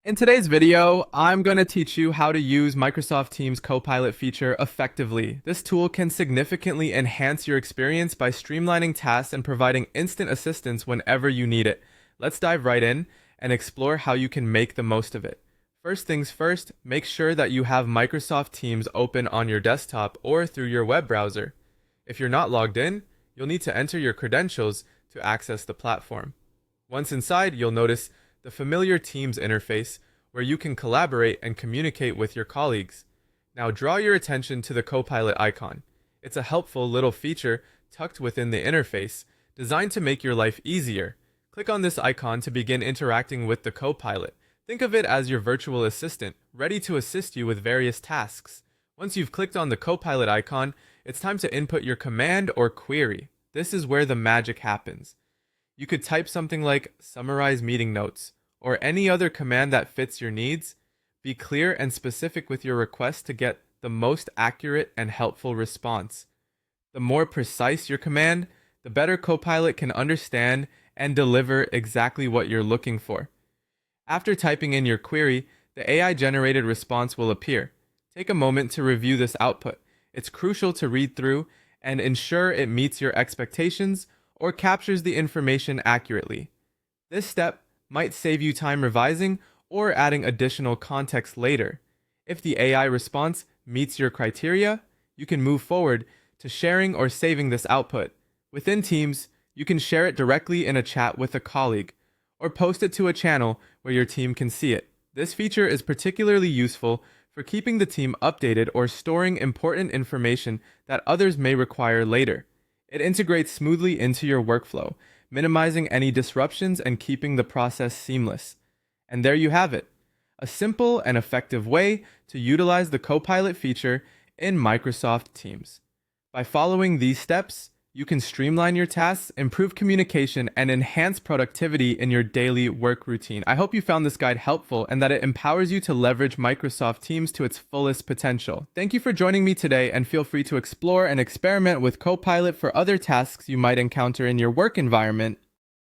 In today's video, I'm going to teach you how to use Microsoft Teams Copilot feature effectively. This tool can significantly enhance your experience by streamlining tasks and providing instant assistance whenever you need it. Let's dive right in and explore how you can make the most of it. First things first, make sure that you have Microsoft Teams open on your desktop or through your web browser. If you're not logged in, you'll need to enter your credentials to access the platform. Once inside, you'll notice the familiar Teams interface where you can collaborate and communicate with your colleagues. Now draw your attention to the Copilot icon. It's a helpful little feature tucked within the interface, designed to make your life easier. Click on this icon to begin interacting with the Copilot. Think of it as your virtual assistant, ready to assist you with various tasks. Once you've clicked on the Copilot icon, it's time to input your command or query. This is where the magic happens. You could type something like summarize meeting notes or any other command that fits your needs. Be clear and specific with your request to get the most accurate and helpful response. The more precise your command, the better Copilot can understand and deliver exactly what you're looking for. After typing in your query, the AI-generated response will appear. Take a moment to review this output. It's crucial to read through and ensure it meets your expectations or captures the information accurately. This step might save you time revising or adding additional context later. If the AI response meets your criteria, you can move forward to sharing or saving this output. Within Teams, you can share it directly in a chat with a colleague, or post it to a channel where your team can see it. This feature is particularly useful for keeping the team updated or storing important information that others may require later. It integrates smoothly into your workflow, minimizing any disruptions and keeping the process seamless. And there you have it, a simple and effective way to utilize the Copilot feature in Microsoft Teams. By following these steps, you can streamline your tasks, improve communication, and enhance productivity in your daily work routine. I hope you found this guide helpful and that it empowers you to leverage Microsoft Teams to its fullest potential. Thank you for joining me today, and feel free to explore and experiment with Copilot for other tasks you might encounter in your work environment.